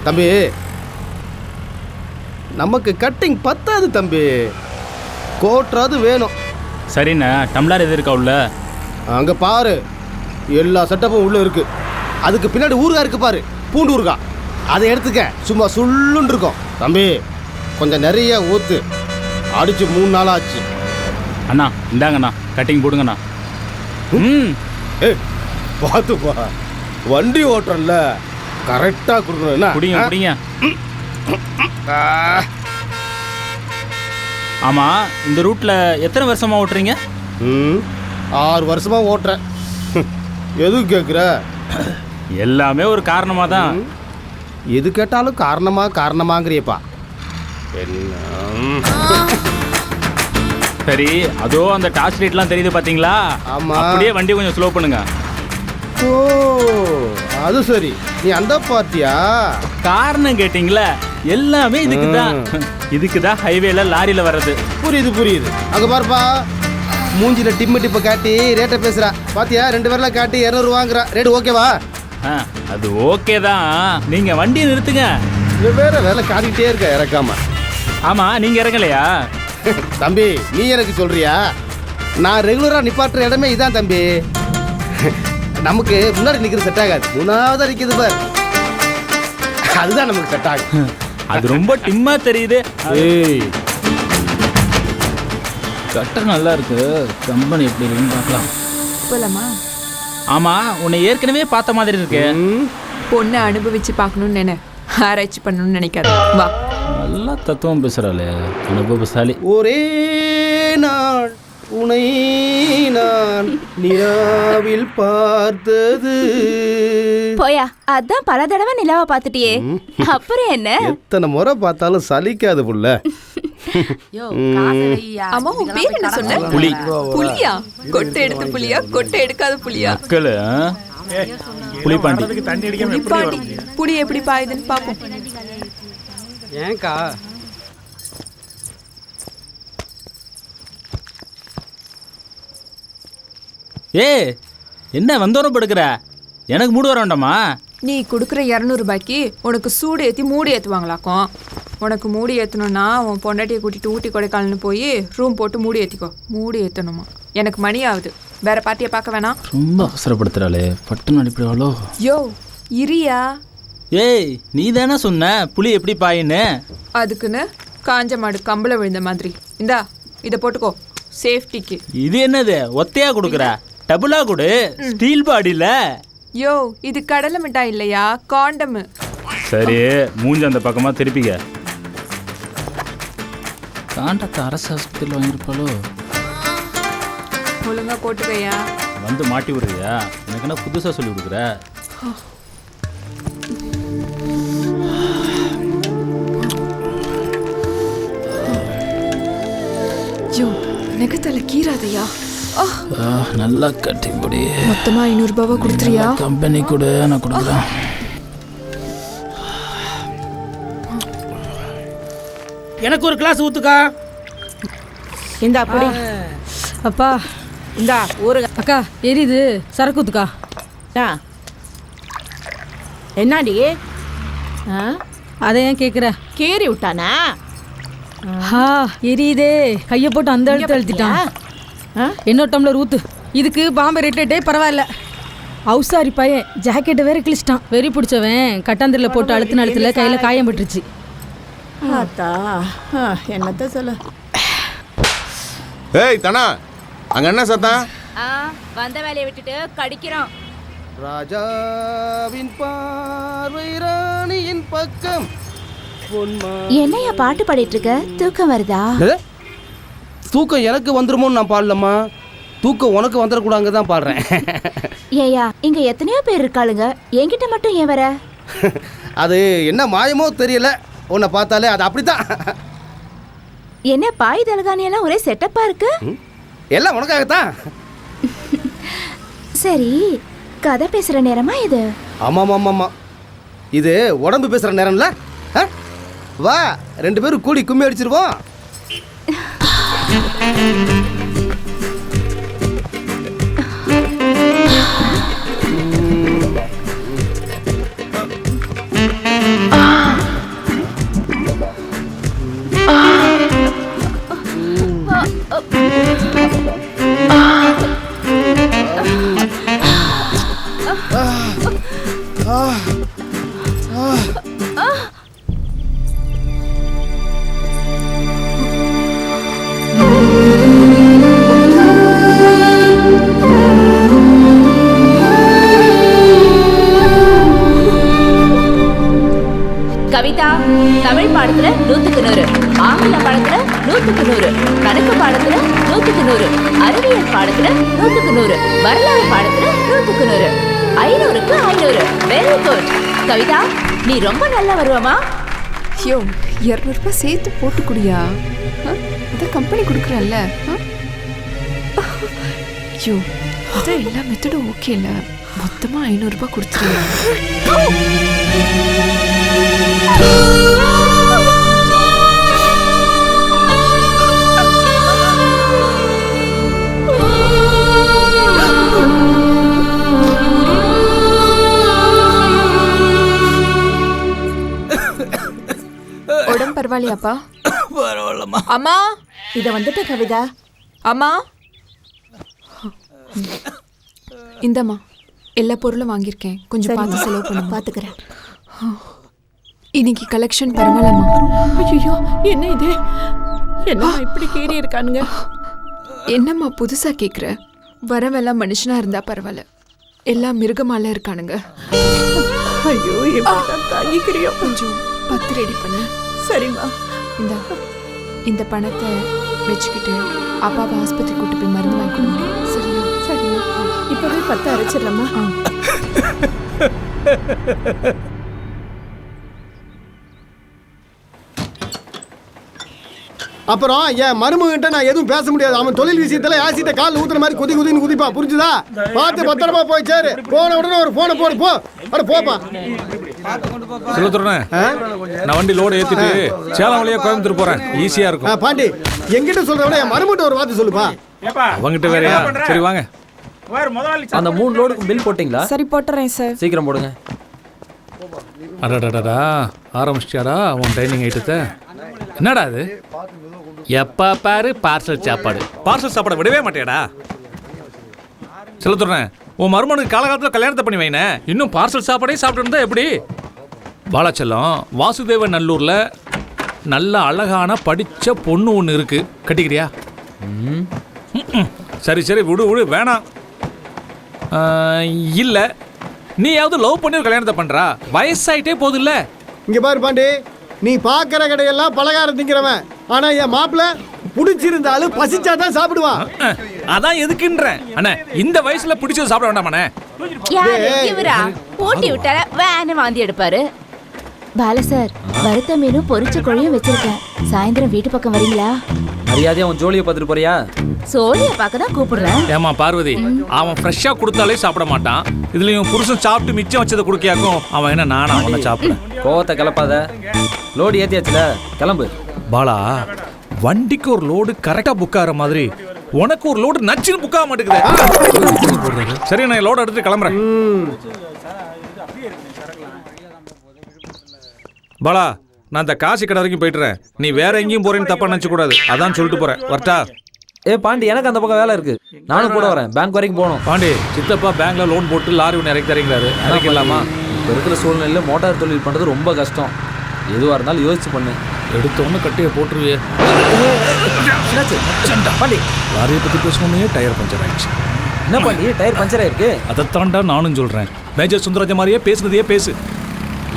தம்பி நமக்கு கட்டிங் பத்தாது தம்பி, கோட்ராது வேணும். சரிண்ணா, டம்ளர் எது இருக்கா உள்ள? அங்கே பாரு, எல்லா செட்டப்பும் உள்ளே இருக்குது. அதுக்கு பின்னாடி ஊறுகாய் இருக்கு பாரு, பூண்டு ஊறுகாய். அதை எடுத்துக்க, சும்மா சுள்ளுன்னு இருக்கும். தம்பி கொஞ்சம் நிறைய ஊற்று, அடித்து 3 நாள் ஆச்சு. அண்ணா இந்தாங்கண்ணா, கட்டிங் போடுங்கண்ணா. பார்த்துப்பா, வண்டி ஓட்டுறல கரெக்டாக கொடுக்கணும். என்ன குடிங்க குடிங்க. ஆமாம், இந்த ரூட்டில் எத்தனை வருஷமாக ஓட்டுறீங்க? 6 வருஷமாக ஓட்டுறேன். எதுக்கு கேட்குற? எல்லாமே ஒரு காரணமாக தான். எது கேட்டாலும் காரணமாங்கிறியப்பா. என்ன சரி, அதோ அந்த டார்ச் லைட்லாம் தெரியுது பார்த்தீங்களா? ஆமாம். அப்படியே வண்டி கொஞ்சம் ஸ்லோ பண்ணுங்க. ஓ அது சரி, நீ அந்த பார்ட்டியா? காரணம் கேட்டிங்களா? எல்லாமே இதுக்கு தான். இதுக்கு தான் ஹைவேல லாரியில் வர்றது. புரியுது. அங்கே பாருப்பா, மூஞ்சில டிப்பை காட்டி ரேட்டை பேசுகிறா பாத்தியா? 2 பேர்லாம் காட்டி 200 வாங்குறா. ரேட்டு ஓகேவா? அது ஓகே தான். நீங்கள் வண்டியை நிறுத்துங்க. வேற வேலை காட்டிக்கிட்டே இருக்க இறக்காம. ஆமாம், நீங்கள் இறங்கலையா? தம்பி நீ எனக்கு சொல்றியா? நான் ரெகுலராக நிப்பாட்டுற இடமே இதான் தம்பி. நமக்கு முன்னாடி நிற்கிறது செட் ஆகாது, 3ஆவதா நிற்கிறது பார், அதுதான் நமக்கு செட் ஆகும். அது ரொம்ப டிம்மா தெரியுது. கட்டர் நல்லா இருக்கு, கம்பெனி எப்படி இருக்குன்னு பார்க்கலாம். போலாமா? ஆமா, உன்னை ஏற்கனவே பார்த்த மாதிரி இருக்கு. பொண்ணை அனுபவிச்சு பார்க்கணும்னு நினை, ஆராய்ச்சி பண்ணணும்னு நினைக்காத. வா. நல்லா தத்துவம் பேசுறாளே, அனுபவசாலி. ஒரே நாள் உனை நான் நிலாவில் பார்த்தது. போயா, அதான் பல தடவை நிலாவை பார்த்துட்டியே, அப்புறம் என்ன? எத்தனை முறை பார்த்தாலும் சலிக்காது புள்ள. அம்மா உன் பேர் என்ன சொன்ன? புலி. புலியா? கொட்டை எடுத்த புலியா, கொட்டை எடுக்காத புலியா? மக்கள் புலிப்பாண்டி. புலிப்பாண்டி. புலி எப்படி பாயுதுன்னு பாப்போம். ஏன்க்கா? என்ன வந்தோரம் படுக்கிற? எனக்கு மூடு வர வேண்டாமா? நீ கொடுக்குற 200 ரூபாய்க்கு உனக்கு சூடு ஏற்றி மூடி ஏற்றுவாங்களாக்கும். உனக்கு மூடி ஏற்றணும்னா உன் பொண்டாட்டியை கூட்டிட்டு ஊட்டி கொடைக்கானல்னு போய் ரூம் போட்டு மூடி ஏற்றிக்கோ. மூடி ஏற்றணுமா? எனக்கு மணி ஆகுது, வேற பார்ட்டியை பார்க்க வேணாம். ரொம்ப அவசரப்படுத்துறாளே, பட்டுன்னு அடிப்படாளோ? யோ இரியா. நீ தானே சொன்ன புலி எப்படி பாயின்னு? அதுக்குன்னு காஞ்ச மாடு கம்பளை விழுந்த மாதிரி. இந்தா இதை போட்டுக்கோ, சேஃப்டிக்கு. இது என்னது ஒத்தையா கொடுக்குற? டபுளா கொடு, ஸ்டீல் பாடியில். யோ இது கடலை மிட்டாய் இல்லையா, காண்டம். சரி, மூஞ்சி அந்த பக்கமா திருப்பிக்க. காண்டத்தை அரசு ஆஸ்பத்திரியில் வாங்கியிருப்பாளோ? ஒழுங்கா போட்டுக்கையா. வந்து மாட்டி விடுறியா? எனக்கு என்ன புதுசாக சொல்லி கொடுக்குற? யோ நெகத்தல கீராதையா. நல்லா கட்டி முடி. மொத்தமா 500 ரூபாவா கொடுத்துறியா? கம்பெனி கூட நான் கொடுக்குறேன். எனக்கு ஒரு கிளாஸ் ஊத்துக்கா. இந்தா அப்படி. அப்பா இந்தா ஒரு அக்கா எரியுது, சரக்கு ஊத்துக்கா. என்னடி? அதை ஏன் கேட்குற? கேரி விட்டானா? எரியுதே, கையை போட்டு அந்த இடத்துல அழுத்திட்டான். இன்னொரு டம்ளர் ஊத்து. இதுக்கு பாம்பே ரேட்டே பரவாயில்ல. அவுசாரி பையன் ஜாக்கெட்டை வேற கிழிச்சிட்டான். வெறி பிடிச்சவன் கட்டாந்திரில் போட்டு அழுத்தின கையில் காயம் பட்டுருச்சு. என்னத்த சொல்ல. ஏய் தனா, அங்க என்ன சத்தம்? வந்த வேலையை விட்டுட்டு கடிக்கிறோம். ராஜாவின் பார்வை ராணியின் பக்கம். என்னையா பாட்டு பாடிட்டு இருக்க? தூக்கம் வருதா? தூக்கம் எனக்கு வந்துருமோன்னு நான் பாடலம்மா, தூக்கம் உனக்கு வந்துடக்கூடாங்க தான் பாடுறேன். ஏயா, இங்க எத்தனையோ பேர் இருக்காளுங்க, என்கிட்ட மட்டும் ஏன் வர? அது என்ன மாயமோ தெரியல, உன்னை பார்த்தாலே அது அப்படித்தான். என்ன பாய் தலகாணி எல்லாம் ஒரே செட்டப்பா இருக்கு? எல்லாம் உனக்காகத்தான். சரி, கதை பேசுற நேரமா இது? ஆமாம், இது உடம்பு பேசுற நேரம்ல. வா, 2 பேரும் கூடி கும்மி அடிச்சிருவோம். கவிதா தமிழ் பாடத்துல 100க்கு 100, ஆங்கில பாடத்துல 100க்கு 100, கணக்கு பாடத்துல 100க்கு 100, அறிவியல் பாடத்துல 100க்கு 100, வரலாறு பாடத்துல 100க்கு 100, 500க்கு 500. வெரி குட் கவிதா, நீ ரொம்ப நல்லா வருவாமா? ஐயோ 200 ரூபாய் சேர்த்து போட்டு குடியா? இதை கம்பெனி கொடுக்குறல்ல. ஐயோ அதான் எல்லா மெத்தடும் ஓகே இல்ல, மொத்தமா 500 ரூபாய் கொடுத்துருவேன். உடம்பு பரவாயில்லையாப்பா? பரவாயில்லம்மா. அம்மா இத வந்துட்டு கவிதா. அம்மா இந்தம்மா எல்லா பொருளும் வாங்கியிருக்கேன், கொஞ்சம் பார்த்து செலவு பண்ண. பாத்துக்கிறேன். இன்னைக்கு கலெக்ஷன் பரவாயில்லம்மா. ஐயோ என்ன இது, என்ன இப்படி கீறி இருக்கானுங்க? என்னம்மா புதுசா கேக்குற? வரவெல்லாம் மனுஷனா இருந்தா பரவாயில்ல, எல்லாம் மிருகமால இருக்கானுங்க. ஐயோ எப்படிதான் தாங்கிக்கிறியோ? கொஞ்சம் 10 ரெடி பண்ணு. சரிம்மா. இந்த பணத்தை வச்சுக்கிட்டு அப்பாவை ஆஸ்பத்திரி கூட்டு போய் மருந்து வாங்கி கொடுங்க. சரியா? சரிம்மா, இப்பவே 10 அரைச்சிடலாமா? அப்புறம் என் மருமகிட்ட நான் எதுவும் பேச முடியாது. அவன் தொழில் விஷயத்துல ஆசிட்ட கால் ஊத்துற மாதிரி குதின்னு குதிப்பான், புரிஞ்சுதா? பார்த்து பத்திரமா போய் சேரு. போன உடனே ஒரு போனை போடு. போ அட போப்பா. சொல்லுறேன், நான் வண்டி லோடு ஏத்திட்டு சேலம் வழியா கோயம்புத்தூர் போறேன், ஈஸியா இருக்கும். பாண்டி என்கிட்ட சொல்ற விட என் மருமகிட்ட ஒரு வார்த்தை சொல்லுப்பா. அவங்கிட்ட வேறையா? சரி வாங்க. அந்த 3 லோடுக்கு பில் போட்டிங்களா? சரி போட்டுறேன் சார். சீக்கிரம் போடுங்க. அடடடா, ஆரம்பிச்சிட்டாரா உன் டைனிங் ஐட்டத்தை? என்னடா அது? எப்ப பாரு பார்சல் சாப்பாடு. பார்சல் சாப்பாடு விடவே மாட்டேடா. சொல்லுறேன், உன் மருமனுக்கு காலகாலத்தில் கல்யாணத்தை பண்ணி வைன, இன்னும் பார்சல் சாப்பாடே சாப்பிட்டு இருந்தா எப்படி? பாலாச்சலம், வாசுதேவ நல்லூர்ல நல்ல அழகான படிச்ச பொண்ணு ஒன்று இருக்கு, கட்டிக்கிறியா? சரி சரி விடு விடு, வேணாம். இல்ல நீயாவது லவ் பண்ணி ஒரு கல்யாணத்தை பண்றா, வயசாயிட்டே போகுது இல்ல? இங்க பாரு பாண்டி, நீ பாக்குற கடையெல்லாம் பலகாரம் திங்கிறவன், ஆனா என் மாப்பிள்ள பிடிச்சிருந்தாலும் பசிச்சாதான் சாப்பிடுவான். அதான் எதுக்குன்றேன் அண்ணே, இந்த வயசுல பிடிச்சது சாப்பிட வேண்டாமாண்ணே? யாரு இவரா? ஊட்டி விட்டால வேன வாந்தி எடுப்பாரு. பால சார், வறுத்த மீனும் பொரிச்ச கோழியும் வச்சிருக்கேன், சாயந்தரம் வீட்டு பக்கம் வரீங்களா? மரியாதையா உன் ஜோலியை பார்த்துட்டு போறியா? சோழிய பார்க்க தான் கூப்பிடுறேன். ஏமா பார்வதி, அவன் ஃப்ரெஷ்ஷா கொடுத்தாலே சாப்பிட மாட்டான், இதுலயும் புருஷன் சாப்பிட்டு மிச்சம் வச்சதை குடுக்கியாக்கும். அவன் என்ன நானா அவனை சாப்பிடுறேன்? கோவத்தை கிளப்பாத, லோடு ஏத்தியாச்சுல, கிளம்பு. பாலா, வண்டிக்கு ஒரு லோடு கரெக்டா புக் ஆகிற மாதிரி உனக்கு ஒரு லோடு நச்சுன்னு புக் ஆக மாட்டேங்குது. சரி, நான் லோடு எடுத்து கிளம்புறேன். பாலா, நான் இந்த காசி கடை வரைக்கும் போயிட்டுறேன், நீ வேற எங்கேயும் போறேன்னு தப்பா நினைச்சு கூடாது, அதான் சொல்லிட்டு போறேன். வரட்டா? பாண்டி, எனக்கு அந்த பக்கம் வேலை இருக்கு, நானும் கூட வரேன். பேங்க் வரைக்கும் போகணும். பாண்டி, சித்தப்பா பேங்க்ல லோன் போட்டு லாரி ஒன்று இறக்கி தரீங்களாரு, இறக்கி இல்லாமா? இப்போ இருக்கிற சூழ்நிலையில் மோட்டார் தொழில் பண்ணுறது ரொம்ப கஷ்டம். எதுவாக இருந்தாலும் யோசிச்சு பண்ணு. எடுத்தோன்னு கட்டியை போட்டுருவே. பாண்டி, லாரியை பற்றி பேசணுன்னே டயர் பஞ்சர் ஆயிடுச்சு. என்ன பாண்டி, டயர் பஞ்சர் ஆயிருக்கு? அதைத்தாண்டா நானும் சொல்கிறேன். மேஜர் சுந்தரராஜ மாதிரியே பேசுனதையே பேசு.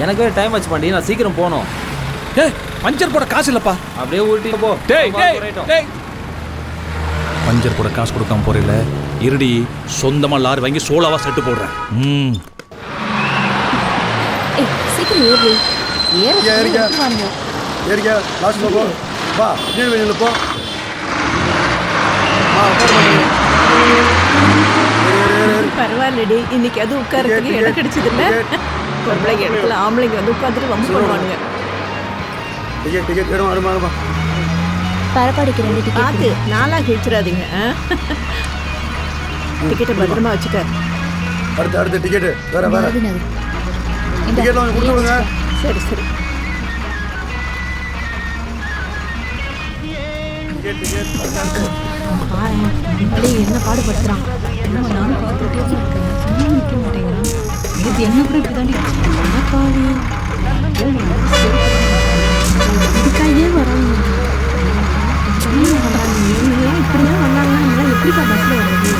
எனக்கு வேறு டைம் ஆச்சு பாண்டி, நான் சீக்கிரம் போகணும். பஞ்சர் போட காசு இல்லப்பா. அப்படியே ஊட்டிட்டு போ. பஞ்சர் போட காசு கொடுக்காம போறீல, இருடி சொந்தமா லாரி வாங்கி சோலாவா செட்டு போடுறேன். சீக்கிரம் ஏறு. ஏறிக்க, லாஸ்ட்ல போ. வா, நீர் வெளியில போ. பரவாயில்லடி, இன்னைக்கு அது உட்காரத்துக்கு இடம் கிடைச்சது இல்ல. பொம்பளைங்க இடத்துல ஆம்பளைங்க வந்து உட்காந்துட்டு வம்பு பண்ணுவானுங்க. டிக்கெட் வேணும், வருமா? பரப்பாடிக்கு 2 டிக்கெட். பார்த்து நாளா கிழிச்சிடாதீங்க. டிக்கெட்டை பத்திரமா வச்சுக்க. அடுத்த டிக்கெட் வேற டிக்கெட் வாங்கி கொடுத்து விடுங்க. சரி சரி. என்ன பாடுபடுத்துறான்? நானும் பார்த்துட்டே இருக்கேன், சும்மா நிற்க மாட்டேங்கிறான். இது என்ன கூட இப்படிதான் இதுக்காகவே வராங்க. இப்படிலாம் வந்தாங்கன்னா எப்படிப்பா பஸ்ல வருது?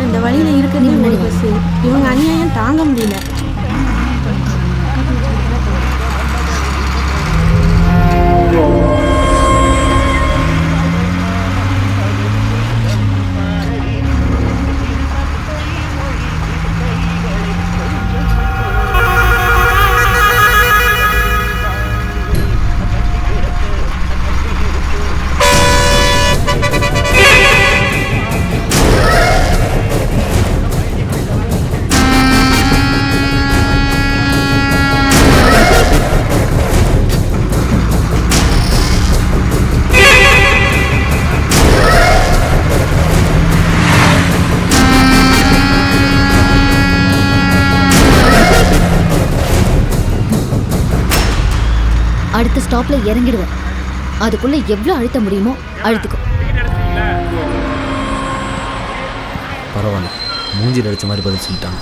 இந்த வழியில இருக்கிறது பஸ், இவங்க அநியாயம் தாங்க முடியல. ஸ்டாப்ல இறங்கிடுவேன். அதுக்குள்ள எவ்வளவு அழுத்த முடியுமோ அழுத்துக்கோ. பரவாயில்ல, மூஞ்சில் அடிச்ச மாதிரி பதில் சொல்லிட்டாங்க.